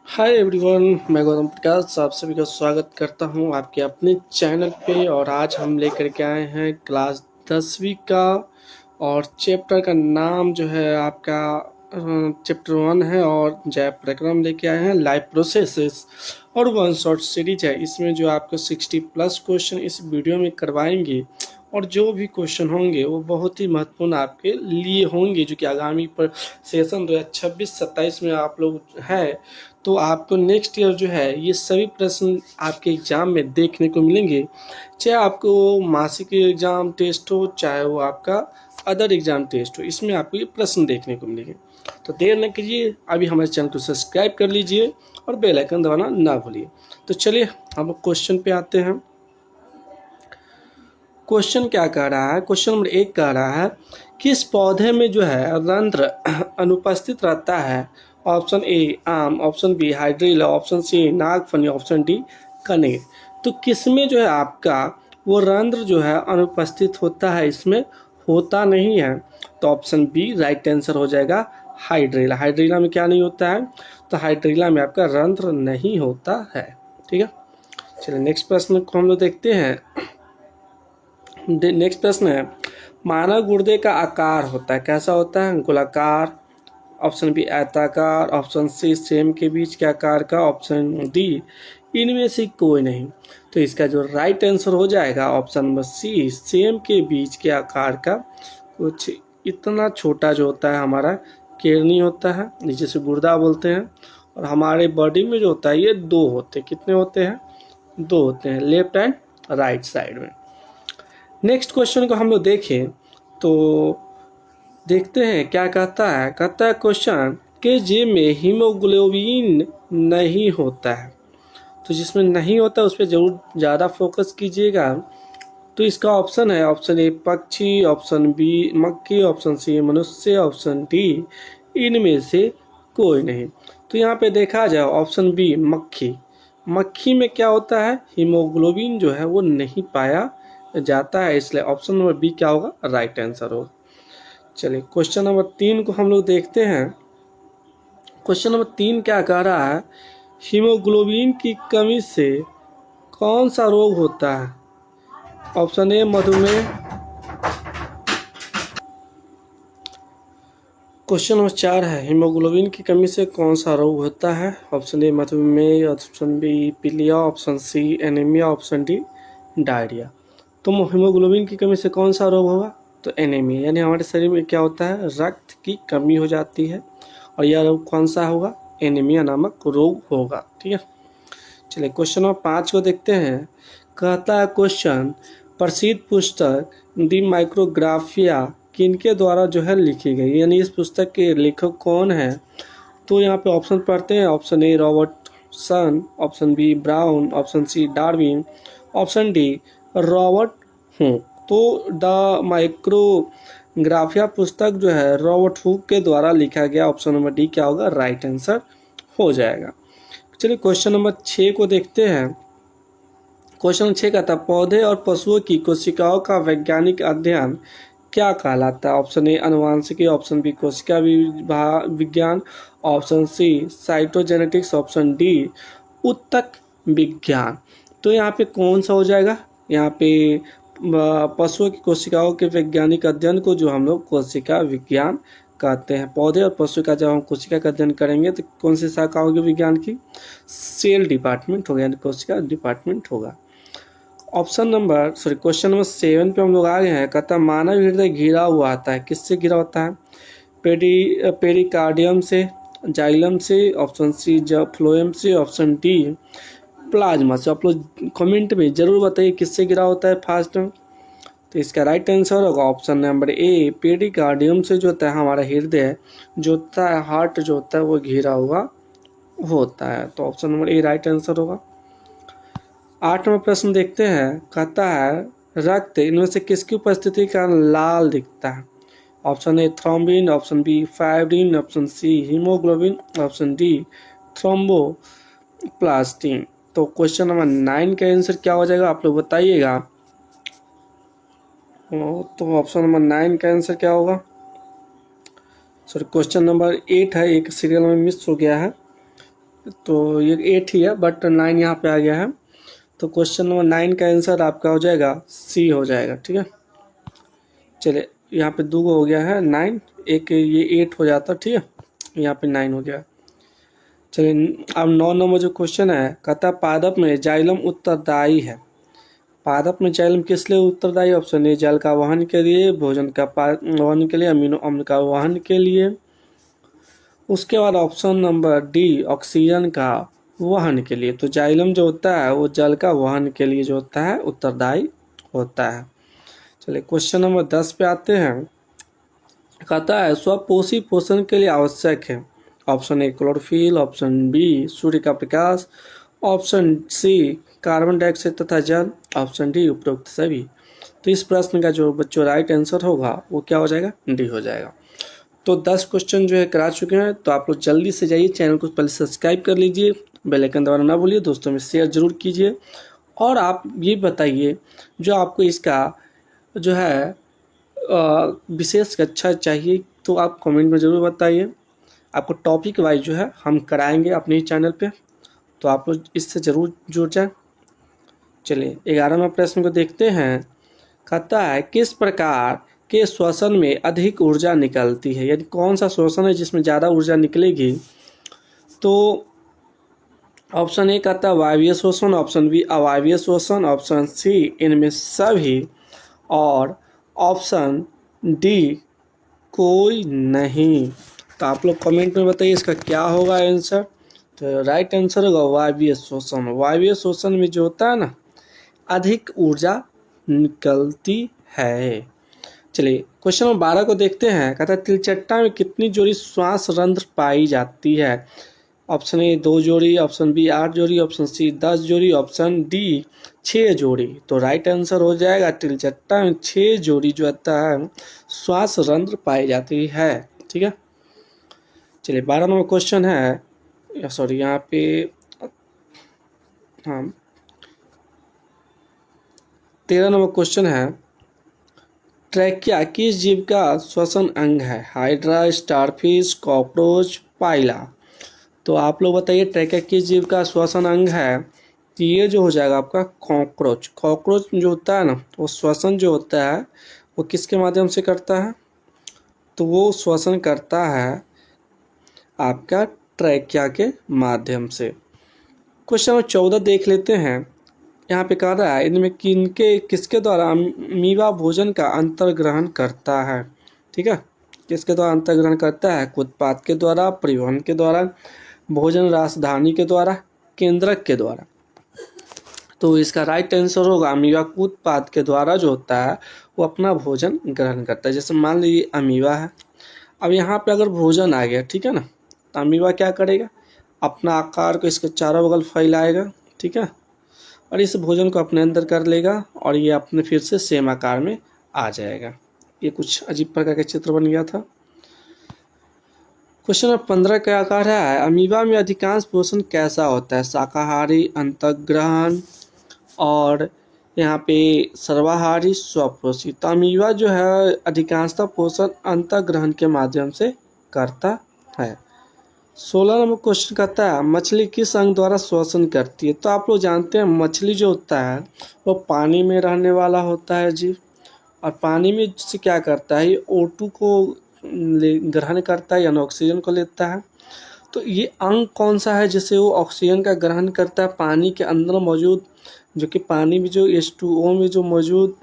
Hi everyone, मैं गौतम प्रकाश आप सभी का स्वागत करता हूं आपके अपने चैनल पे। और आज हम लेकर के आए हैं क्लास 10वीं का, और चैप्टर का नाम जो है आपका चैप्टर 1 है। और जय प्रक्रम लेके आए हैं लाइफ प्रोसेसेस, और वन शॉट सीरीज है। इसमें जो आपको 60+ क्वेश्चन इस वीडियो में करवाएंगे, और जो भी क्वेश्चन होंगे वो बहुत ही महत्वपूर्ण आपके लिए होंगे, जो कि आगामी पर सेशन 2026-27 में आप लोग है। तो आपको नेक्स्ट ईयर जो है ये सभी प्रश्न आपके एग्जाम में देखने को मिलेंगे, चाहे आपको मासिक एग्जाम टेस्ट हो, चाहे वो आपका अदर एग्जाम टेस्ट हो, इसमें आपको ये प्रश्न देखने को मिलेंगे। तो देर न कीजिए, अभी हमारे चैनल को सब्सक्राइब कर लीजिए और बेल आइकन दबाना ना भूलिए। तो चलिए हम क्वेश्चन पे आते हैं। क्वेश्चन क्या कह रहा है? क्वेश्चन नंबर 1 कह रहा है, किस पौधे में जो है रंध्र अनुपस्थित रहता है? ऑप्शन ए आम, option B hydrilla, option C नागफनी, ऑप्शन डी कनेर। तो किसमें जो है आपका वो रंध्र जो है अनुपस्थित होता है? इसमें होता नहीं है। तो ऑप्शन बी राइट आंसर हो जाएगा, हाइड्रिला। हाइड्रिला में क्या नहीं होता है? तो हाइड्रिला में आपका रंध्र नहीं होता है। ठीक है, चलिए नेक्स्ट प्रश्न को हम लोग देखते हैं। नेक्स्ट प्रश्न है, मानव गुर्दे का आकार होता है कैसा होता है? गोलाकार, ऑप्शन बी आयताकार, ऑप्शन सी सेम के बीच के आकार का, ऑप्शन डी इनमें से कोई नहीं। तो इसका जो राइट आंसर हो जाएगा ऑप्शन नंबर सी, सेम के बीच के आकार का। कुछ इतना छोटा जो होता है हमारा केरनी होता है, जिसे गुर्दा बोलते हैं। और हमारे बॉडी में जो होता है ये दो होते हैं। कितने होते हैं? दो होते हैं, लेफ्ट एंड राइट साइड में। नेक्स्ट क्वेश्चन को हम लोग देखें तो देखते हैं क्या कहता है। कहता है क्वेश्चन के जे में हीमोग्लोबिन नहीं होता है। तो जिसमें नहीं होता उस पर जरूर ज़्यादा फोकस कीजिएगा। तो इसका ऑप्शन है, ऑप्शन ए पक्षी, ऑप्शन बी मक्खी, ऑप्शन सी मनुष्य, ऑप्शन डी इनमें से कोई नहीं। तो यहाँ पे देखा जाए ऑप्शन बी मक्खी। मक्खी में क्या होता है? हीमोग्लोबिन जो है वो नहीं पाया जाता है, इसलिए ऑप्शन नंबर बी क्या होगा? राइट आंसर होगा। चलिए क्वेश्चन नंबर 3 को हम लोग देखते हैं। क्वेश्चन नंबर 3 क्या कह रहा है? हीमोग्लोबिन की कमी से कौन सा रोग होता है? ऑप्शन ए मधुमेह, क्वेश्चन नंबर 4 है, हीमोग्लोबिन की कमी से कौन सा रोग होता है? ऑप्शन ए मधुमेह, ऑप्शन बी पीलिया, option C anaemia, option D diarrhoea. तो हीमोग्लोबिन की कमी से कौन सा रोग होगा? तो एनीमिया, यानी हमारे शरीर में क्या होता है? रक्त की कमी हो जाती है, और यह रोग कौन सा होगा? एनीमिया नामक रोग होगा। ठीक है, चलिए क्वेश्चन नंबर 5 को देखते हैं। कहता है क्वेश्चन, प्रसिद्ध पुस्तक दी माइक्रोग्राफिया किनके द्वारा जो है लिखी गई, यानी इस पुस्तक के लेखक कौन है? तो यहाँ पे ऑप्शन पढ़ते हैं। Option A Robertson, option B Brown, option C Darwin, option D Robert Hooke. तो द माइक्रोग्राफिया पुस्तक जो है रॉबर्ट हुक के द्वारा लिखा गया। ऑप्शन नंबर डी क्या होगा? राइट आंसर हो जाएगा। चलिए क्वेश्चन नंबर 6 को देखते हैं। क्वेश्चन 6 का था, पौधे और पशुओं की कोशिकाओं का वैज्ञानिक अध्ययन क्या कहलाता है? ऑप्शन ए अनुवांशिकी, ऑप्शन बी कोशिका विज्ञान, option C cytogenetics, option D ऊतक विज्ञान। तो यहाँ पे कौन सा हो जाएगा? यहाँ पे पशुओं की कोशिकाओं के वैज्ञानिक अध्ययन को जो हम लोग कोशिका विज्ञान कहते हैं। पौधे और पशु का जब हम कोशिका का अध्ययन करेंगे तो कौन सी शाखा होगी विज्ञान की? सेल डिपार्टमेंट होगा, यानी कोशिका डिपार्टमेंट होगा। क्वेश्चन नंबर 7 पे हम लोग आ गए हैं। कहता है मानव हृदय घिरा हुआ आता है, किससे घिरा होता है? पेरिकार्डियम से, जाइलम से, ऑप्शन सी फ्लोएम से, ऑप्शन डी प्लाज्मा से। आप लोग कमेंट में जरूर बताइए किससे घिरा होता है फास्ट में। तो इसका राइट आंसर होगा ऑप्शन नंबर ए, पेरिकार्डियम से जो होता है हमारा हृदय जो होता है, हार्ट जो होता है वो घिरा हुआ होता है। तो option number A right answer होगा। 8वां प्रश्न देखते हैं। कहता है रक्त इनमें से किसकी उपस्थिति का लाल दिखता है? Option A thrombin, option B fibrin, option C haemoglobin, option D thromboplastin. तो क्वेश्चन नंबर 9 का आंसर क्या हो जाएगा आप लोग बताइएगा। तो ऑप्शन नंबर 9 का आंसर क्या होगा? सॉरी क्वेश्चन नंबर 8 है, एक सीरियल में मिस हो गया है। तो ये 8 ही है, बट 9 यहाँ पे आ गया है। तो क्वेश्चन नंबर 9 का आंसर आपका हो जाएगा सी हो जाएगा। ठीक है, चलिए यहाँ पे 2 हो गया है 9, एक ये 8 हो जाता। ठीक है, यहाँ पे 9 हो गया। चलिए अब 9 नंबर जो क्वेश्चन है, कहता है पादप में जाइलम उत्तरदायी है। पादप में जाइलम किस लिए उत्तरदायी? ऑप्शन ए जल का वहन के लिए, भोजन का वहन के लिए, अमीनो अम्ल का वहन के लिए। उसके बाद ऑप्शन नंबर डी ऑक्सीजन का वहन के लिए। तो जाइलम जो होता है वो जल का वहन के लिए जो होता है उत्तरदायी होता है। चलिए क्वेश्चन नंबर 10 पे आते हैं। कहता है स्वपोषी पोषण के लिए आवश्यक है। Option A chlorophyll, option B सूर्य का प्रकाश, ऑप्शन सी कार्बन डाइऑक्साइड तथा जल, ऑप्शन डी उपरोक्त सभी। तो इस प्रश्न का जो बच्चों राइट आंसर होगा वो क्या हो जाएगा? डी हो जाएगा। तो 10 क्वेश्चन जो है करा चुके हैं, तो आप लोग जल्दी से जाइए, चैनल को पहले सब्सक्राइब कर लीजिए, बेल आइकन दबाना ना भूलिए, दोस्तों में शेयर जरूर कीजिए। और आप ये बताइए जो आपको इसका जो है विशेष कक्षा चाहिए तो आप कमेंट में ज़रूर बताइए। आपको टॉपिक वाइज जो है हम कराएंगे अपने ही चैनल पे, तो आप लोग इससे ज़रूर जुड़ जाएं। चलिए 11वां प्रश्न को देखते हैं। कहता है किस प्रकार के श्वसन में अधिक ऊर्जा निकलती है, यानी कौन सा श्वसन है जिसमें ज़्यादा ऊर्जा निकलेगी? तो ऑप्शन ए कहता है वायवीय श्वसन, ऑप्शन बी अवायवीय श्वसन, ऑप्शन सी इनमें सभी, और ऑप्शन डी कोई नहीं। तो आप लोग कमेंट में बताइए इसका क्या होगा आंसर। तो राइट आंसर होगा वायवीय श्वसन। वायवीय श्वसन में जो होता है ना अधिक ऊर्जा निकलती है। चलिए क्वेश्चन नंबर 12 को देखते हैं। कहता है तिलचट्टा में कितनी जोड़ी श्वास रंध्र पाई जाती है? ऑप्शन ए 2 जोड़ी, ऑप्शन बी 8 जोड़ी, ऑप्शन सी 10 जोड़ी, ऑप्शन डी 6 जोड़ी। तो राइट आंसर हो जाएगा तिलचट्टा में 6 जोड़ी जो होता है श्वास रंध्र पाई जाती है। ठीक है, चलिए 12 नंबर क्वेश्चन है, सॉरी यहाँ पे हाँ 13 नंबर क्वेश्चन है। ट्रैकिया किस जीव का श्वसन अंग है? हाइड्रा, स्टारफिश, कॉकरोच, पाइला। तो आप लोग बताइए ट्रैकिया किस जीव का श्वसन अंग है? तो ये जो हो जाएगा आपका कॉकरोच। कॉकरोच जो होता है ना वो श्वसन जो होता है वो किसके माध्यम से करता है? तो वो श्वसन करता है आपका ट्रैकिया के माध्यम से। क्वेश्चन नंबर 14 देख लेते हैं। यहाँ पे कह रहा है इनमें किसके द्वारा अमीबा भोजन का अंतर्ग्रहण करता है? ठीक है, किसके द्वारा अंतर्ग्रहण करता है? उत्पाद के द्वारा, परिवहन के द्वारा, भोजन राजधानी के द्वारा, केंद्रक के द्वारा। तो इसका राइट आंसर होगा अमीबा उत्पाद के द्वारा जो होता है वो अपना भोजन ग्रहण करता है। जैसे मान लीजिए अमीबा है, अब यहाँ पे अगर भोजन आ गया, ठीक है ना, तो अमीबा क्या करेगा? अपना आकार को इसके चारों बगल फैलाएगा, ठीक है, और इस भोजन को अपने अंदर कर लेगा और ये अपने फिर से सेम आकार में आ जाएगा। ये कुछ अजीब प्रकार का चित्र बन गया था। क्वेश्चन नंबर 15 का आकार है अमीबा में अधिकांश पोषण कैसा होता है? शाकाहारी, अंतःग्रहण, और यहाँ पे सर्वाहारी, स्वपोषी। तो अमीबा जो है अधिकांशतः पोषण अंतःग्रहण के माध्यम से करता है। 16 नंबर क्वेश्चन कहता है मछली किस अंग द्वारा श्वसन करती है? तो आप लोग जानते हैं मछली जो होता है वो पानी में रहने वाला होता है जीव, और पानी में से क्या करता है? ये O2 को ग्रहण करता है यानी ऑक्सीजन को लेता है। तो ये अंग कौन सा है जिससे वो ऑक्सीजन का ग्रहण करता है? पानी के अंदर मौजूद, जो कि पानी में जो H2O में जो मौजूद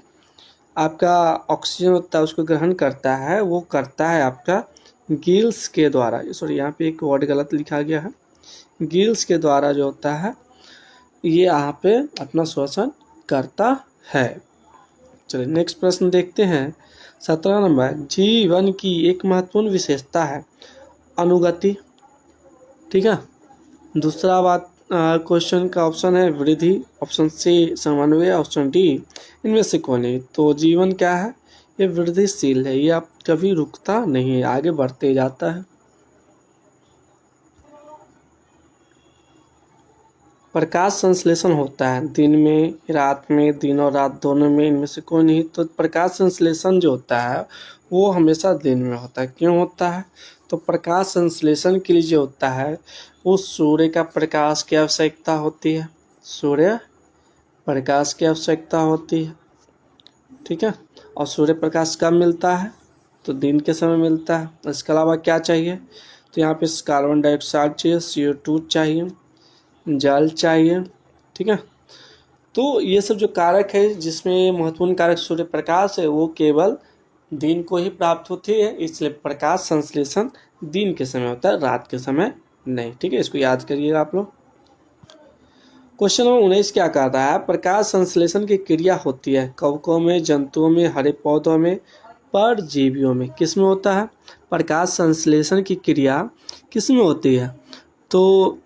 आपका ऑक्सीजन होता है उसको ग्रहण करता है, वो करता है आपका गिल्स के द्वारा। सॉरी यहाँ पे एक वर्ड गलत लिखा गया है। गिल्स के द्वारा जो होता है ये यहाँ पे अपना श्वसन करता है। चलिए नेक्स्ट प्रश्न देखते हैं। 17 नंबर जीवन की एक महत्वपूर्ण विशेषता है अनुगति। ठीक है, दूसरा बात क्वेश्चन का ऑप्शन है वृद्धि, ऑप्शन सी समन्वय, ऑप्शन डी इनमें से कौन है? तो जीवन क्या है? ये वृद्धिशील है, ये आप कभी रुकता नहीं है, आगे बढ़ते जाता है। प्रकाश संश्लेषण होता है दिन में, रात में, दिन और रात दोनों में, इनमें से कोई नहीं। तो प्रकाश संश्लेषण जो होता है वो हमेशा दिन में होता है। क्यों होता है? तो प्रकाश संश्लेषण के लिए जो होता है वो सूर्य का प्रकाश की आवश्यकता होती है, सूर्य प्रकाश की आवश्यकता होती है, ठीक है। और सूर्य प्रकाश कब मिलता है? तो दिन के समय मिलता है। इसके अलावा क्या चाहिए? तो यहाँ पे कार्बन डाइऑक्साइड चाहिए, CO2 चाहिए, जल चाहिए, ठीक है। तो ये सब जो कारक है जिसमें महत्वपूर्ण कारक सूर्य प्रकाश है वो केवल दिन को ही प्राप्त होती है, इसलिए प्रकाश संश्लेषण दिन के समय होता है, रात के समय नहीं, ठीक है। इसको याद करिएगा आप लोग। क्वेश्चन नंबर 19 क्या कहता है? प्रकाश संश्लेषण की क्रिया होती है कवकों में, जंतुओं में, हरे पौधों में, परजीवियों में। किस में होता है? प्रकाश संश्लेषण की क्रिया किस में होती है? तो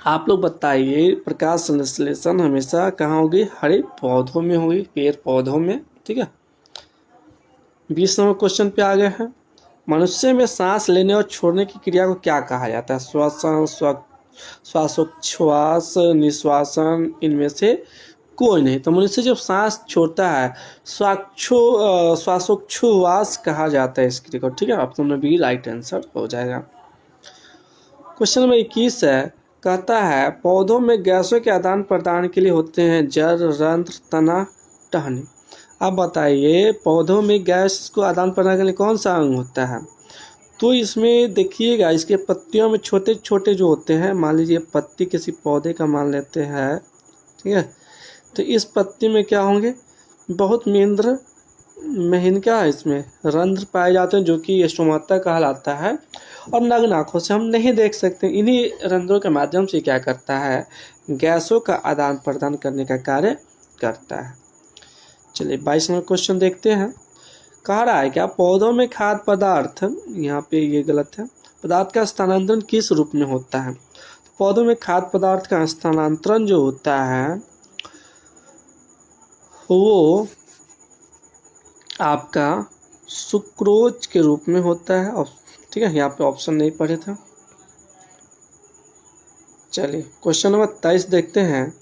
आप लोग बताइए, प्रकाश संश्लेषण हमेशा कहाँ होगी? हरे पौधों में होगी, पेड़ पौधों में, ठीक है। 20 नंबर क्वेश्चन पे आ गए हैं। मनुष्य में सांस लेने और छोड़ने की क्रिया को क्या कहा जाता है? श्वसन, श्वासोच्छ्वास, निश्वासन, इनमें से कोई नहीं। तो मनुष्य जब सांस छोड़ता है श्वासोच्छ्वास कहा जाता है इस क्रिया को, ठीक है। ऑप्शन में बी राइट आंसर हो जाएगा। क्वेश्चन नंबर 21 है, कहता है पौधों में गैसों के आदान प्रदान के लिए होते हैं जड़, रंध्र, तना, टहनी। अब बताइए पौधों में गैस को आदान प्रदान के लिए कौन सा अंग होता है? तो इसमें देखिएगा, इसके पत्तियों में छोटे छोटे जो होते हैं, मान लीजिए पत्ती किसी पौधे का मान लेते हैं, ठीक है। तो इस पत्ती में क्या होंगे? बहुत महीनका इसमें रंध्र पाए जाते हैं जो कि स्टोमाटा कहलाता है, और नग्न आँखों से हम नहीं देख सकते। इन्हीं रंध्रों के माध्यम से क्या करता है? गैसों का आदान प्रदान करने का कार्य करता है। चलिए 22 नंबर क्वेश्चन देखते हैं। कह रहा है क्या पौधों में खाद्य पदार्थ, यहाँ पे ये गलत है, पदार्थ का स्थानांतरण किस रूप में होता है? पौधों में खाद्य पदार्थ का स्थानांतरण जो होता है वो आपका सुक्रोज के रूप में होता है, ठीक है। यहाँ पे ऑप्शन नहीं पढ़े थे। चलिए क्वेश्चन नंबर 23 देखते हैं।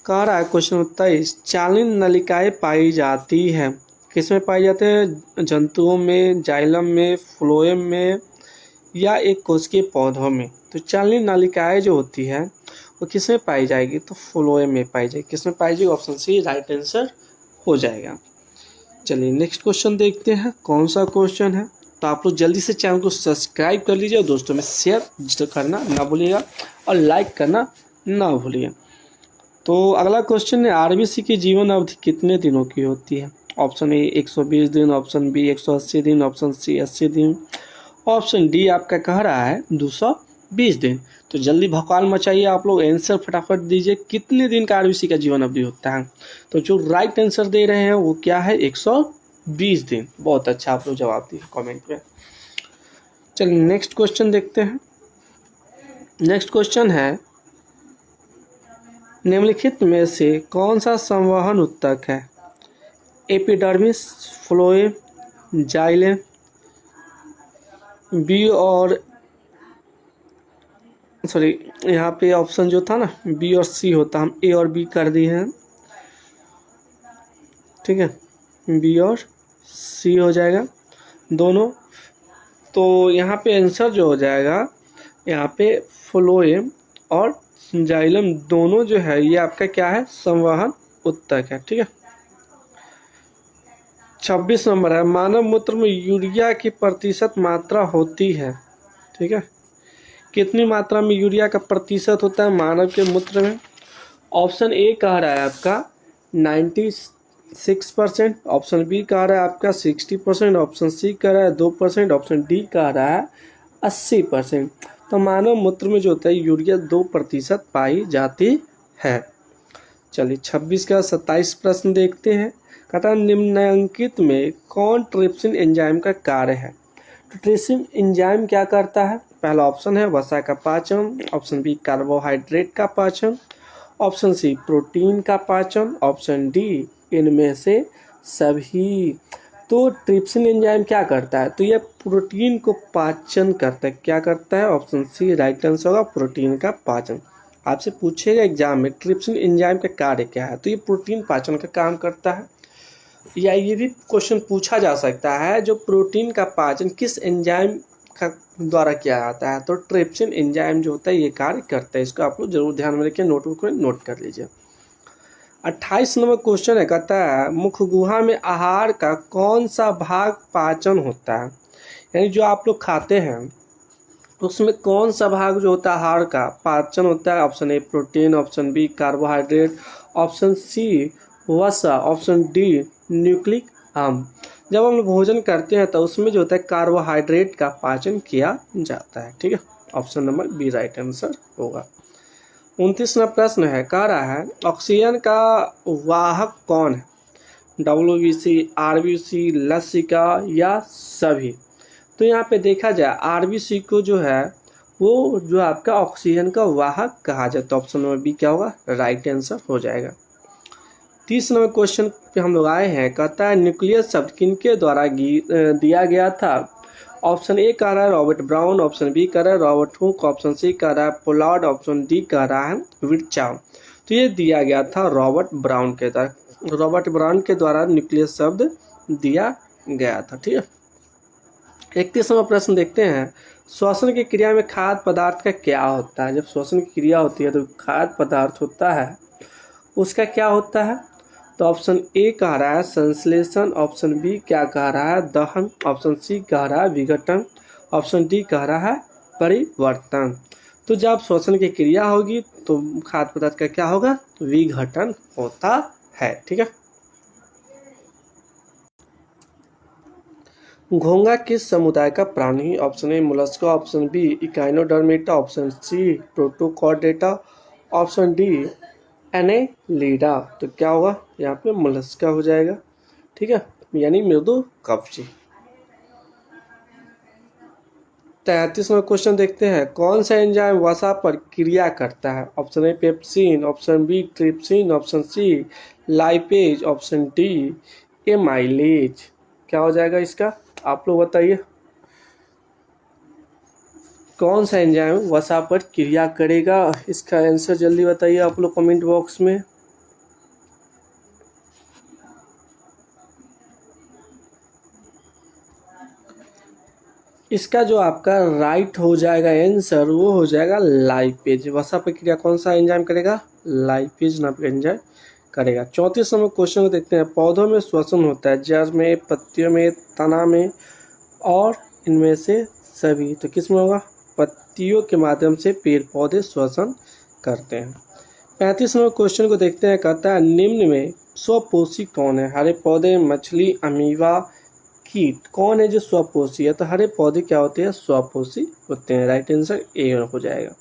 कह रहा है क्वेश्चन नंबर 23, चालन नलिकाएं पाई जाती है किसमें पाई जाते हैं? जंतुओं में, जाइलम में, फ्लोएम में, या एक कोशिकीय पौधों में। तो चालनी नलिकाएं जो होती है वो किसमें पाई जाएगी? तो फ्लोएम में पाई जाएगी। किसमें पाई जाएगी? ऑप्शन सी राइट आंसर हो जाएगा। चलिए नेक्स्ट क्वेश्चन देखते हैं कौन सा क्वेश्चन है। तो आप लोग जल्दी से चैनल को सब्सक्राइब कर लीजिए और दोस्तों में शेयर करना ना भूलिएगा और लाइक करना ना भूलिए। तो अगला क्वेश्चन है, आरबीसी की जीवन अवधि कितने दिनों की होती है? ऑप्शन ए 120 दिन, ऑप्शन बी 180 दिन, ऑप्शन सी 80 दिन, ऑप्शन डी आपका कह रहा है 220 दिन। तो जल्दी भौकाल मचाइए आप लोग, आंसर फटाफट दीजिए, कितने दिन का आरबीसी का जीवन अवधि होता है? तो जो राइट आंसर दे रहे हैं वो क्या है? 120 दिन। बहुत अच्छा आप लोग जवाब दिए कमेंट में। चलिए नेक्स्ट क्वेश्चन देखते हैं। नेक्स्ट क्वेश्चन है, निम्नलिखित में से कौन सा संवहन उत्तक है? एपिडर्मिस, फ्लोएम, जाइलम, बी और यहाँ पे ऑप्शन जो था ना बी और सी होता, हम ए और बी कर दिए हैं, ठीक है। बी और सी हो जाएगा दोनों। तो यहाँ पे आंसर जो हो जाएगा, यहाँ पे फ्लोएम और जाइलम दोनों जो है ये आपका क्या है? संवहन उत्तक है, ठीक है। 26 नंबर है, मानव मूत्र में यूरिया की प्रतिशत मात्रा होती है, ठीक है। कितनी मात्रा में यूरिया का प्रतिशत होता है मानव के मूत्र में? ऑप्शन ए कह रहा है आपका 96%, ऑप्शन बी कह रहा है आपका 60%, ऑप्शन सी कह रहा है 2%, ऑप्शन डी कह रहा है 80%। तो मानव मूत्र में जो होता है यूरिया 2% पाई जाती है। चलिए 26 का 27 प्रश्न देखते हैं। कहता है निम्नलिखित में कौन ट्रिप्सिन एंजाइम का कार्य है? तो ट्रिप्सिन एंजाइम क्या करता है? पहला ऑप्शन है वसा का पाचन, ऑप्शन बी कार्बोहाइड्रेट का पाचन, ऑप्शन सी प्रोटीन का पाचन, ऑप्शन डी इनमें से सभी। तो ट्रिप्सिन एंजाइम क्या करता है? तो यह प्रोटीन को पाचन करता है। क्या करता है? ऑप्शन सी राइट आंसर होगा, प्रोटीन का पाचन। आपसे पूछेगा एग्जाम में ट्रिप्सिन एंजाइम का कार्य क्या है, तो ये प्रोटीन पाचन का काम करता है। या ये भी क्वेश्चन पूछा जा सकता है, जो प्रोटीन का पाचन किस एंजाइम का द्वारा किया जाता है, तो ट्रिप्सिन एंजाइम जो होता है ये कार्य करता है। इसको आप लोग जरूर ध्यान में रखिए, नोटबुक में नोट कर लीजिए। 28 नंबर क्वेश्चन है, कहता है मुख गुहा में आहार का कौन सा भाग पाचन होता है, यानी जो आप लोग खाते हैं उसमें कौन सा भाग जो होता है आहार का पाचन होता है। Option A protein, option B carbohydrate, option C वसा, ऑप्शन डी न्यूक्लिक अम्ल। जब हम लोग भोजन करते हैं तो उसमें जो होता है कार्बोहाइड्रेट का पाचन किया जाता है। ठीक है, option number B right answer होगा। 29वां प्रश्न है, कह रहा है ऑक्सीजन का वाहक कौन है, WBC, RBC, लसिका या सभी। तो यहाँ पे देखा जाए RBC को जो है वो जो आपका ऑक्सीजन का वाहक कहा जाए, तो ऑप्शन नंबर बी क्या होगा, राइट आंसर हो जाएगा। 30 नंबर क्वेश्चन पे हम लोग आए हैं, कहता है न्यूक्लियस शब्द किनके द्वारा दिया गया था। ऑप्शन ए कह रहा है रॉबर्ट ब्राउन, ऑप्शन बी कह रहा है रॉबर्ट हुक, ऑप्शन सी कह रहा है पोलार्ड, ऑप्शन डी कह रहा है विर्चाव। तो ये दिया गया था रॉबर्ट ब्राउन के द्वारा, रॉबर्ट ब्राउन के द्वारा न्यूक्लियस शब्द दिया गया था। ठीक है, 31वां प्रश्न देखते हैं, श्वसन की क्रिया में खाद्य पदार्थ का क्या होता है। जब श्वसन की क्रिया होती है तो खाद्य पदार्थ होता है उसका क्या होता है, तो ऑप्शन ए कह रहा है संश्लेषण, ऑप्शन बी क्या कह रहा है दहन, ऑप्शन सी कह रहा है विघटन, ऑप्शन डी कह रहा है परिवर्तन। तो जब श्वसन की क्रिया होगी तो खाद्य पदार्थ का क्या होगा, विघटन होता है। ठीक है, घोंघा किस समुदाय का प्राणी, option A Mollusca, option B Echinodermata, option C Protochordata, option D Annelida. तो क्या होगा यहाँ पे मोलस्का हो जाएगा। ठीक है, यानी मृदु कवची। 33वां क्वेश्चन देखते हैं, कौन सा एंजाइम वसा पर क्रिया करता है। Option A pepsin, option B trypsin, option C lipase, option D amylase. क्या हो जाएगा इसका, आप लोग बताइए कौन सा एंजाइम वसा पर क्रिया करेगा। इसका आंसर जल्दी बताइए आप लोग कमेंट बॉक्स में। इसका जो आपका राइट हो जाएगा आंसर वो हो जाएगा लाइपेज। वसा पर क्रिया कौन सा एंजाइम करेगा, लाइपेज नाम का एंजाइम करेगा। 34 नंबर क्वेश्चन को देखते हैं, पौधों में श्वसन होता है जड़ में, पत्तियों में, तना में और इनमें से सभी। तो किस में होगा, पत्तियों के माध्यम से पेड़ पौधे श्वसन करते हैं। 35 नंबर क्वेश्चन को देखते हैं, कहता है निम्न में स्वपोषी कौन है। हरे पौधे, मछली, अमीबा, कीट, कौन है जो स्वपोषी है। तो हरे पौधे क्या होते हैं, स्वपोषी होते हैं। राइट आंसर ए हो जाएगा।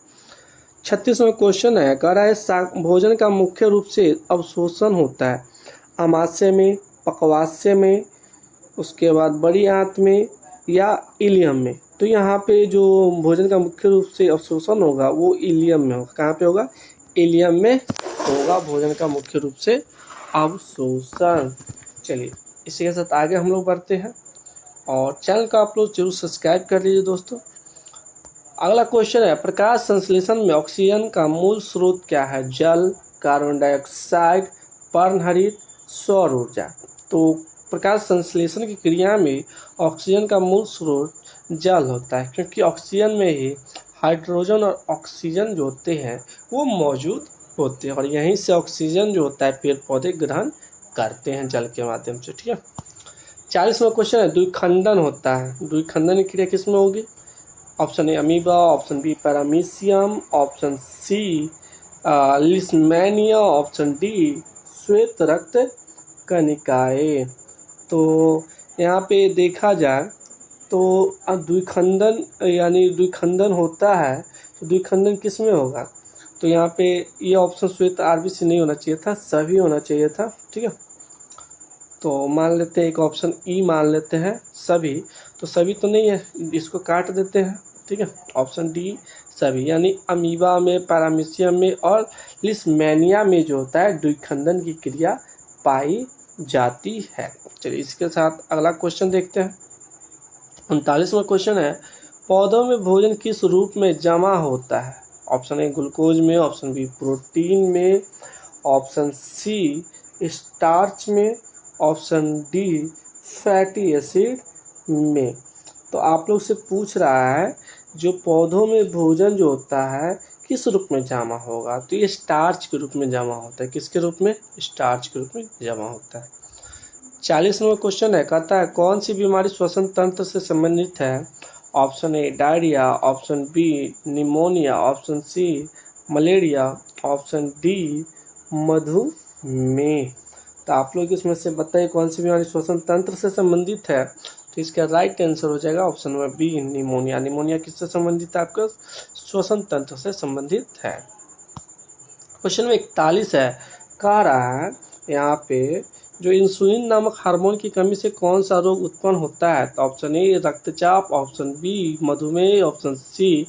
36वां क्वेश्चन है, कह रहा है भोजन का मुख्य रूप से अवशोषण होता है आमाशय में, पक्वाशय में, उसके बाद बड़ी आंत में या इलियम में। तो यहाँ पे जो भोजन का मुख्य रूप से अवशोषण होगा वो इलियम में होगा। कहाँ पे होगा, इलियम में होगा भोजन का मुख्य रूप से अवशोषण। चलिए इसी के साथ आगे हम लोग बढ़ते हैं और चैनल का आप लोग जरूर सब्सक्राइब कर लीजिए दोस्तों। अगला क्वेश्चन है, प्रकाश संश्लेषण में ऑक्सीजन का मूल स्रोत क्या है। जल, कार्बन डाइऑक्साइड, पर्णहरित, सौर ऊर्जा। तो प्रकाश संश्लेषण की क्रिया में ऑक्सीजन का मूल स्रोत जल होता है, क्योंकि ऑक्सीजन में ही हाइड्रोजन और ऑक्सीजन जो होते हैं वो मौजूद होते हैं और यहीं से ऑक्सीजन जो होता है पेड़ पौधे ग्रहण करते हैं जल के माध्यम से। ठीक है, 40वां क्वेश्चन है, द्विखंडन होता है। द्विखंडन की क्रिया किसमें होगी। Option A amoeba, option B paramecium, option C leishmania, option D श्वेत रक्त कनिकाएं। तो यहाँ पे देखा जाए तो द्विखंडन यानी द्विखंडन होता है, तो द्विखंडन किस में होगा। तो यहाँ पे ये ऑप्शन श्वेत आरबीसी नहीं होना चाहिए था, सभी होना चाहिए था। ठीक है, तो मान लेते हैं एक ऑप्शन ई मान लेते हैं सभी। तो सभी तो नहीं है, इसको काट देते हैं। ठीक है, ऑप्शन डी सभी, यानी अमीबा में, पैरामीशियम में और लिस्मेनिया में जो होता है द्विखंडन की क्रिया पाई जाती है। चलिए इसके साथ अगला क्वेश्चन देखते हैं। 39वां क्वेश्चन है, पौधों में भोजन किस रूप में जमा होता है। ऑप्शन ए ग्लूकोज में, ऑप्शन बी प्रोटीन में, ऑप्शन सी स्टार्च में, ऑप्शन डी फैटी एसिड में। तो आप लोग से पूछ रहा है जो पौधों में भोजन जो होता है किस रूप में जमा होगा, तो ये स्टार्च के रूप में जमा होता है। किसके रूप में? स्टार्च के रूप में जमा होता है। 40 नंबर क्वेश्चन है, कहता है कौन सी बीमारी श्वसन तंत्र से संबंधित है? Option A diarrhoea, option B pneumonia, option C malaria, option D मधुमेह। तो आप लोग इसमें से बताइए कौन सी बीमारी श्वसन तंत्र से संबंधित है। तो इसका राइट आंसर हो जाएगा option number B pneumonia. Pneumonia किससे संबंधित है? आपका श्वसन तंत्र से संबंधित है। क्वेश्चन में 41 है, कह रहा है यहाँ पे जो इंसुलिन नामक हार्मोन की कमी से कौन सा रोग उत्पन्न होता है? तो ऑप्शन ए रक्तचाप, ऑप्शन बी मधुमेह, ऑप्शन सी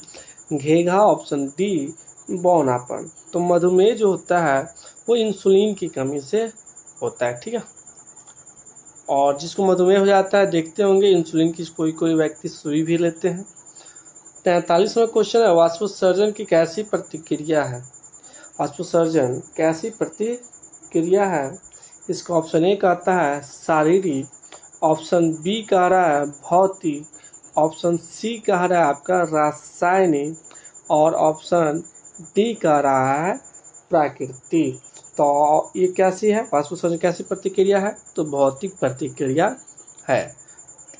घेघा, ऑप्शन डी बौनापन। तो मधुमेह जो होता है वो इंसुलिन की कमी से होता है, ठीक है। और जिसको मधुमेह हो जाता है, देखते होंगे इंसुलिन की कोई कोई व्यक्ति सुई भी लेते हैं। 43वां क्वेश्चन है, वाष्पोत्सर्जन की कैसी प्रतिक्रिया है? वाष्पोत्सर्जन कैसी प्रतिक्रिया है? इसका ऑप्शन ए कहता है शारीरिक, ऑप्शन बी कह रहा है भौतिक, ऑप्शन सी कह रहा है आपका रासायनिक, और ऑप्शन डी कह रहा है प्राकृतिक। तो ये कैसी है? वाष्पोत्सर्जन कैसी प्रतिक्रिया है? तो भौतिक प्रतिक्रिया है।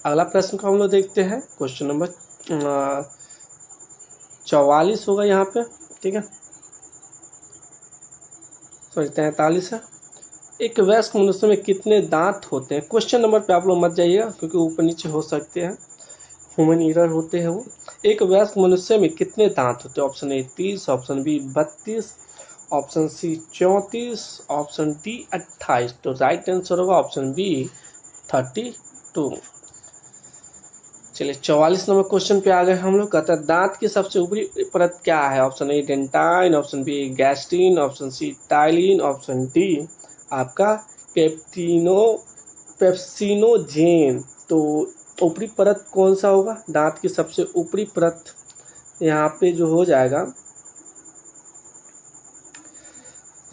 अगला प्रश्न को हम लोग देखते हैं, क्वेश्चन नंबर 44 होगा यहाँ पे, ठीक है, सॉरी 43 है। एक वयस्क मनुष्य में कितने दांत होते हैं? क्वेश्चन नंबर पे आप लोग मत जाइएगा क्योंकि ऊपर नीचे हो सकते हैं, ह्यूमन एरर होते हैं वो। एक वयस्क मनुष्य में कितने दांत होते हैं? Option A 30, option B 32, option C 34, option D 28। तो राइट आंसर होगा ऑप्शन बी 32। चलिए 44 नंबर क्वेश्चन पे आ गए हम लोग। कहता है दांत की सबसे ऊपरी परत क्या है? Option A dentine, option B gastrin, option C ptyalin, option D आपका पेप्सिनोजेन। तो ऊपरी परत कौन सा होगा? दांत की सबसे ऊपरी परत यहाँ पे जो हो जाएगा,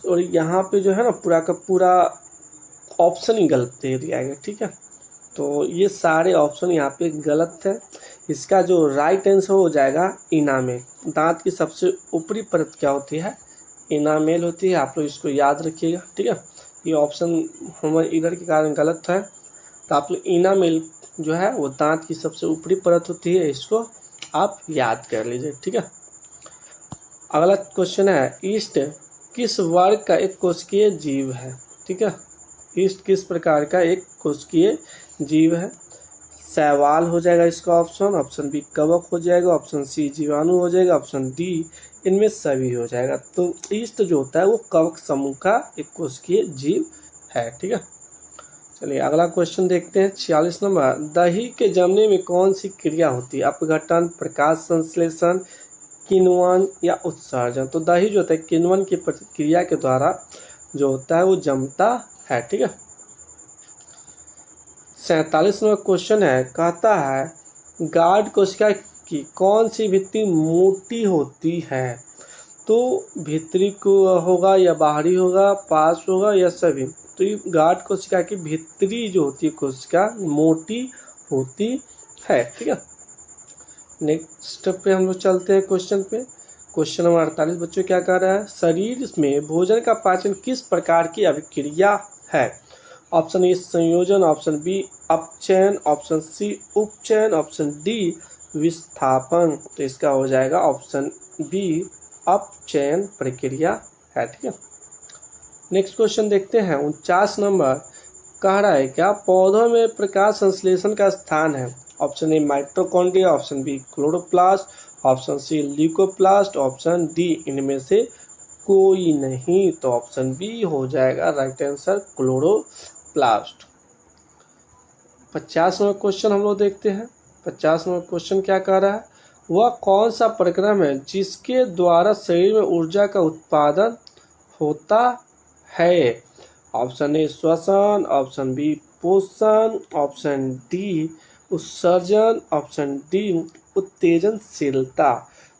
और यहाँ पे जो है ना पूरा का पूरा ऑप्शन ही गलत दे दिया गया, ठीक है। तो ये सारे ऑप्शन यहाँ पे गलत है। इसका जो राइट आंसर हो जाएगा इनामेल। दांत की सबसे ऊपरी परत क्या होती है? इनामेल होती है। आप लोग इसको याद रखिएगा, ठीक है। ये ऑप्शन हमारे इधर के कारण गलत है, तो आप लोग इनामेल जो है वो दांत की सबसे ऊपरी परत होती है, इसको आप याद कर लीजिए, ठीक है। अगला क्वेश्चन है, ईस्ट किस वर्ग का एक कोशिकीय जीव है? ठीक है, ईस्ट किस प्रकार का एक कोशिकीय जीव है? शैवाल हो जाएगा इसका ऑप्शन, ऑप्शन बी कवक हो जाएगा, ऑप्शन सी जीवाणु हो जाएगा, ऑप्शन डी इनमें सभी हो जाएगा। तो ईस्ट जो होता है वो कवक समूह का एक कोशिकीय जीव है, ठीक है। चलिए अगला क्वेश्चन देखते हैं 46 नंबर। दही के जमने में कौन सी क्रिया होती है? अपघटन, प्रकाश संश्लेषण, किण्वन या उत्सर्जन। तो दही जो होता है किण्वन की प्रक्रिया के द्वारा जो होता है वो जमता है, ठीक है। 47 नंबर क्वेश्चन है, कहता है गार्ड कोशिका की कौन सी भित्ति मोटी होती है? तो भीतरी को होगा या बाहरी होगा, पास होगा या सभी? तो ये गार्ड कोशिका की भीतरी जो होती है कोशिका मोटी होती है, ठीक है। नेक्स्ट पे हम लोग चलते हैं क्वेश्चन पे। क्वेश्चन नंबर 48 बच्चों क्या कह रहा है? शरीर में भोजन का पाचन किस प्रकार की अभिक्रिया है? ऑप्शन ए संयोजन, ऑप्शन बी अपचयन, ऑप्शन सी उपचयन, ऑप्शन डी विस्थापन। तो इसका हो जाएगा ऑप्शन बी अपचयन प्रक्रिया है, ठीक है। नेक्स्ट क्वेश्चन देखते हैं 49 नंबर। कह रहा है क्या पौधों में प्रकाश संश्लेषण का स्थान है? Option A mitochondria, option B chloroplast, option C leucoplast, option D इनमें से कोई नहीं। तो ऑप्शन बी हो जाएगा right answer chloroplast. 50 number question हम लोग देखते हैं। 50 नंबर क्वेश्चन क्या कह रहा है? वह कौन सा प्रक्रम है जिसके द्वारा शरीर में ऊर्जा का उत्पादन होता है? ऑप्शन ए श्वसन, ऑप्शन बी पोषण, ऑप्शन डी उत्सर्जन, ऑप्शन डी उत्तेजनशीलता।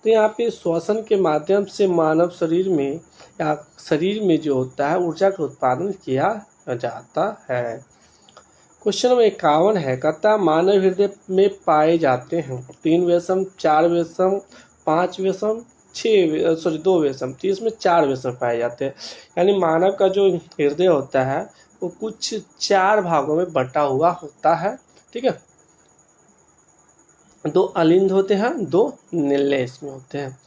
तो यहाँ पे श्वसन के माध्यम से मानव शरीर में या शरीर में जो होता है ऊर्जा का उत्पादन किया जाता है। क्वेश्चन नंबर 51 है, कहता मानव हृदय में पाए जाते हैं 3 वेसम, 4 वेसम, 5 वेसम, 2 वेसम। तो इसमें 4 वेसम पाए जाते हैं, यानी मानव का जो हृदय होता है वो कुछ 4 भागों में बटा हुआ होता है। ठीक है, 2 अलिंद होते हैं, 2 नीले इसमें होते हैं।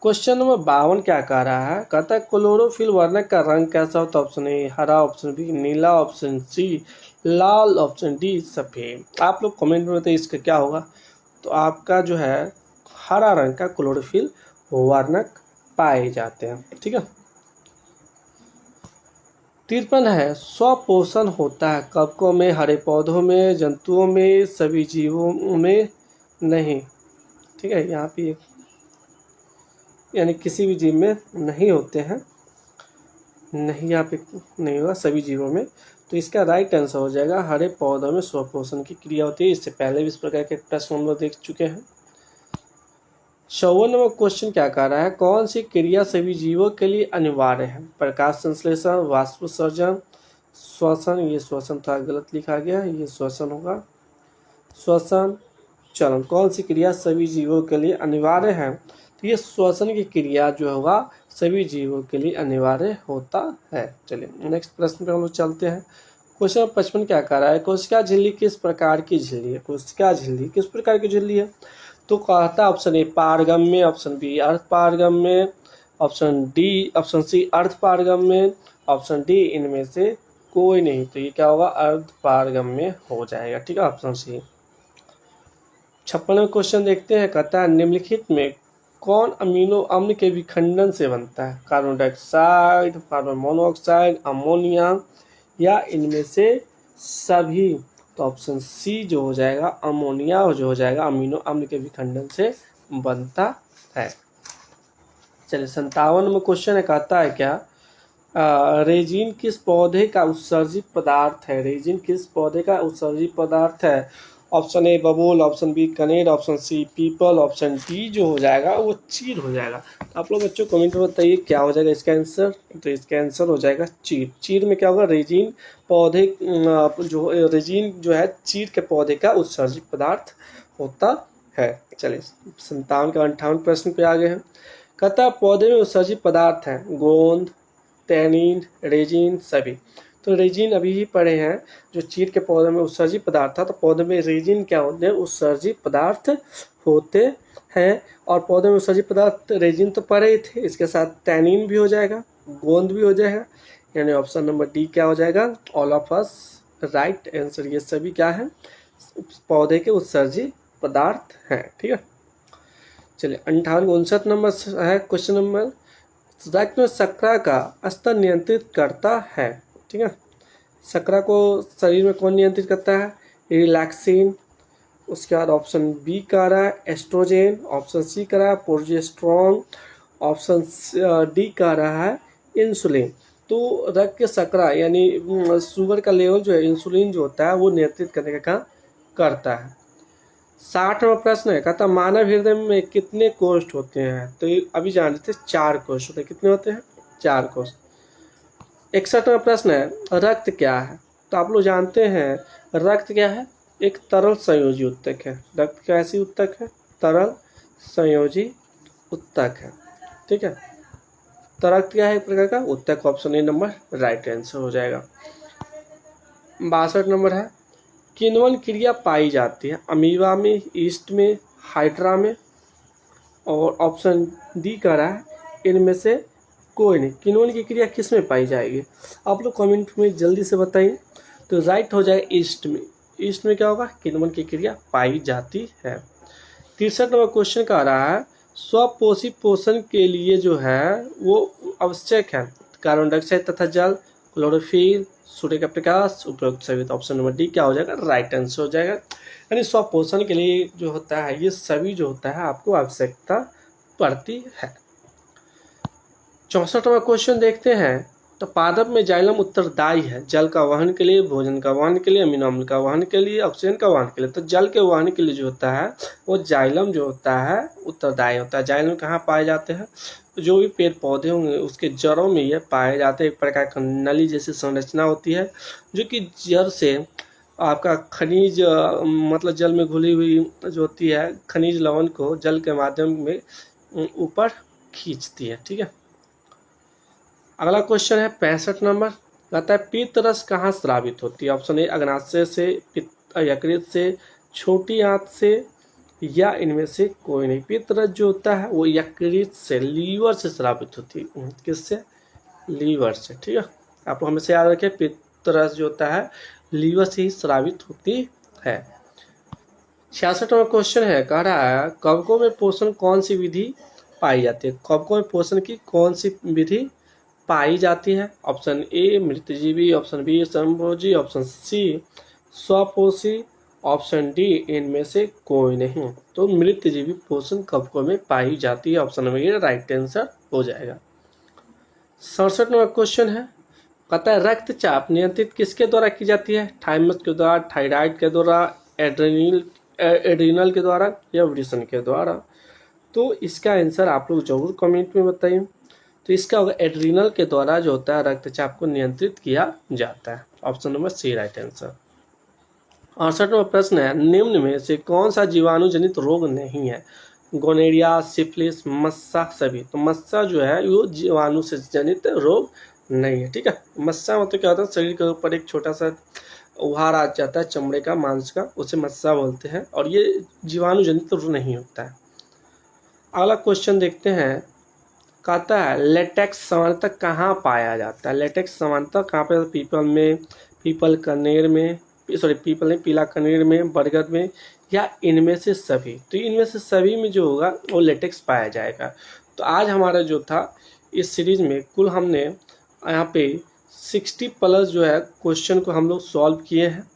क्वेश्चन नंबर 52 क्या कह रहा है, कहता है क्लोरोफिल वर्णक का रंग कैसा होता है? ऑप्शन ए हरा, ऑप्शन बी नीला, ऑप्शन सी लाल, ऑप्शन डी सफेद। आप लोग कमेंट में बताइए इसका क्या होगा। तो आपका जो है हरा रंग का क्लोरोफिल वर्णक पाए जाते हैं। ठीक है, 53 है, स्वपोषण होता है कवकों में, हरे पौधों में, जंतुओं में, सभी जीवों में नहीं। ठीक है, यहाँ पे यानी किसी भी जीव में नहीं होते हैं, नहीं यहाँ पे नहीं होगा, सभी जीवों में। तो इसका राइट आंसर हो जाएगा हरे पौधों में स्वपोषण की क्रिया होती है। इससे पहले भी इस प्रकार के प्रश्न हम लोग देख चुके हैं। 54 नंबर क्वेश्चन क्या कह रहा है, कौन सी क्रिया सभी जीवों के लिए अनिवार्य है? प्रकाश संश्लेषण, वाष्पोत्सर्जन, श्वसन। ये श्वसन था, गलत लिखा गया, ये श्वसन होगा, श्वसन चलन। कौन सी क्रिया सभी जीवों के लिए अनिवार्य है? तो ये श्वसन की क्रिया जो होगा सभी जीवों के लिए अनिवार्य होता है। चलिए नेक्स्ट प्रश्न पे हम लोग चलते हैं। क्वेश्चन 55 क्या कह रहा है, कोशिका झिल्ली किस प्रकार की झिल्ली है? कोशिका झिल्ली किस प्रकार की झिल्ली है? तो कहता ऑप्शन ए पारगम्य, ऑप्शन बी अर्ध पारगम्य, ऑप्शन डी, ऑप्शन सी अर्ध पारगम्य, ऑप्शन डी इनमें से कोई नहीं। तो ये क्या होगा, अर्ध पारगम्य हो जाएगा। ठीक है, ऑप्शन सी। 56वां क्वेश्चन देखते हैं, कहता है निम्नलिखित में कौन अमीनो अम्ल के विखंडन से बनता है? Carbon dioxide, carbon monoxide, ammonia या इनमें से सभी? तो ऑप्शन सी जो हो जाएगा अमोनिया जो हो जाएगा अमीनो अम्ल के विखंडन से बनता है। चलिए 57 में क्वेश्चन है, कहता है क्या रेजिन किस पौधे का उत्सर्जित पदार्थ है? रेजिन किस पौधे का उत्सर्जित पदार्थ है? ऑप्शन ए बबूल, ऑप्शन बी कनेर, option see people, option D जो हो जाएगा वो चीड़ हो जाएगा। तो आप लोग बच्चों कमेंट में बताइए क्या हो जाएगा इसका आंसर। तो इसका आंसर हो जाएगा चीड़। चीड़ में क्या होगा, रेजिन पौधे जो रेजिन जो है चीड़ के पौधे का उत्सर्जित पदार्थ होता है। चलिए 57 का 58 प्रश्न पे आ गए हैं। कहता पौधे में उत्सर्जित पदार्थ है गोंद, टैनिन, रेजिन सभी। तो रेजिन अभी ही पढ़े हैं, जो चीड़ के पौधे में उत्सर्जित पदार्थ था। तो पौधे में रेजिन क्या होते हैं, उत्सर्जित पदार्थ होते हैं। और पौधे में उत्सर्जित पदार्थ रेजिन तो पढ़े ही थे, इसके साथ टैनिन भी हो जाएगा, गोंद भी हो जाएगा, यानी ऑप्शन नंबर डी क्या हो जाएगा, all of us right answer. ये सभी क्या है, पौधे के उत्सर्जित पदार्थ हैं। ठीक है, चलिए 58 नंबर है क्वेश्चन नंबर, रक्त में शर्करा का स्तर नियंत्रित करता है। ठीक है, शर्करा को शरीर में कौन नियंत्रित करता है? रिलैक्सिन। उसके बाद ऑप्शन बी कह रहा है एस्ट्रोजेन, ऑप्शन सी कह रहा है प्रोजेस्टेरोन, ऑप्शन डी कह रहा है इंसुलिन। तो रक्त के शर्करा यानी शुगर का लेवल जो है, इंसुलिन जो होता है वो नियंत्रित करने का काम करता है। 60वां प्रश्न है, कहता मानव हृदय में कितने कोष्ठ होते हैं? तो ये अभी जान लेते हैं, 4 कोष्ठ होते हैं। कितने होते हैं? 4 कोष्ठ। 61वां प्रश्न है, रक्त क्या है? तो आप लोग जानते हैं रक्त क्या है, एक तरल संयोजी उत्तक है। रक्त कैसी उत्तक है? तरल संयोजी उत्तक है। ठीक है, तो रक्त क्या है, एक प्रकार का उत्तक। Option A number right answer हो जाएगा। 62 नंबर है, किण्वन क्रिया पाई जाती है अमीबा में, ईस्ट में, हाइड्रा में, और ऑप्शन डी कह रहा है इनमें से कोई नहीं। किण्वन की क्रिया किस में पाई जाएगी? आप लोग कमेंट में जल्दी से बताइए। तो राइट हो जाएगा ईस्ट में। ईस्ट में क्या होगा, किण्वन की क्रिया पाई जाती है। 63 नंबर क्वेश्चन कह रहा है स्वपोषी पोषण के लिए जो है वो आवश्यक है कार्बन डाइऑक्साइड तथा जल, क्लोरोफिल, सूर्य का प्रकाश, उपयुक्त सभी। तो ऑप्शन नंबर डी क्या हो जाएगा, राइट आंसर हो जाएगा। यानी स्वपोषण के लिए जो होता है ये सभी जो होता है आपको आवश्यकता पड़ती है। 64वां क्वेश्चन देखते हैं, तो तो पादप में जाइलम उत्तरदायी है जल का वहन के लिए, भोजन का वहन के लिए, अमीनो अम्ल का वहन के लिए, ऑक्सीजन का वहन के लिए। तो जल के वहन के लिए जो होता है वो जाइलम जो होता है उत्तरदायी होता है। जाइलम कहाँ पाए जाते हैं? तो जो भी पेड़ पौधे होंगे उसके जड़ों में ये पाए जाते हैं। एक प्रकार का नली जैसी संरचना होती है जो कि जड़ से आपका खनिज मतलब जल में घुली हुई जो होती है खनिज लवण को जल के माध्यम में ऊपर खींचती है। ठीक है, अगला क्वेश्चन है 65 नंबर, कहता है पित्त रस कहाँ स्रावित होती है? ऑप्शन ए अग्नाशय से, यकृत से, छोटी आंत से, या इनमें से कोई नहीं। पित्त रस जो होता है वो यकृत से, लीवर से स्रावित होती है। किससे? लीवर से। ठीक है, आप हमेशा याद रखें पित्त रस जो होता है लीवर से ही स्रावित होती है। 66वां क्वेश्चन है, कह रहा है कवकों में पोषण कौन सी विधि पाई जाती है? कवकों में पोषण की कौन सी विधि पाई जाती है? ऑप्शन ए मृतजीवी, ऑप्शन बी संभोजी, ऑप्शन सी स्वपोषी, ऑप्शन डी इनमें से कोई नहीं। तो मृतजीवी पोषण कवकों में पाई जाती है, option number A right answer हो जाएगा। 67वां क्वेश्चन है, कहता है रक्तचाप नियंत्रित किसके द्वारा की जाती है? थाइमस के द्वारा, थायराइड के द्वारा, एड्रीनल के द्वारा, या वृषण के द्वारा? तो इसका आंसर आप लोग जरूर कमेंट में बताइए। तो इसका होगा एड्रीनल के द्वारा जो होता है रक्तचाप को नियंत्रित किया जाता है, option number C right answer. 68वां प्रश्न है, निम्न में से कौन सा जीवाणु जनित रोग नहीं है? गोनेरिया, सिफिलिस, मस्सा, सभी। तो मस्सा जो है वो जीवाणु से जनित रोग नहीं है। ठीक है, मस्सा मतलब क्या होता है? शरीर के ऊपर एक छोटा सा उभार आ जाता है चमड़े का, मांस का, उसे मस्सा बोलते हैं, और ये जीवाणु जनित रोग नहीं होता है। अगला क्वेश्चन देखते हैं, कहता है लेटेक्स सामान्यतः कहाँ पाया जाता है? लेटेक्स सामान्यतः कहाँ पे? पीपल में, पीपल कनेर में, पीपल में, पीला कनेर में, बरगद में, या इनमें से सभी? तो इनमें से सभी में जो होगा वो लेटेक्स पाया जाएगा। तो आज हमारा जो था इस सीरीज में कुल हमने यहाँ पे 60+ जो है क्वेश्चन को हम लोग सॉल्व किए हैं।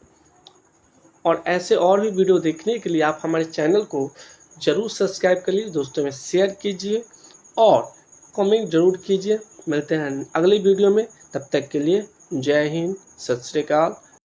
और ऐसे और भी वीडियो देखने के लिए आप हमारे चैनल को जरूर सब्सक्राइब कर लीजिए, दोस्तों में शेयर कीजिए और कमेंट जरूर कीजिए। मिलते हैं अगले वीडियो में, तब तक के लिए जय हिंद, सत श्री अकाल।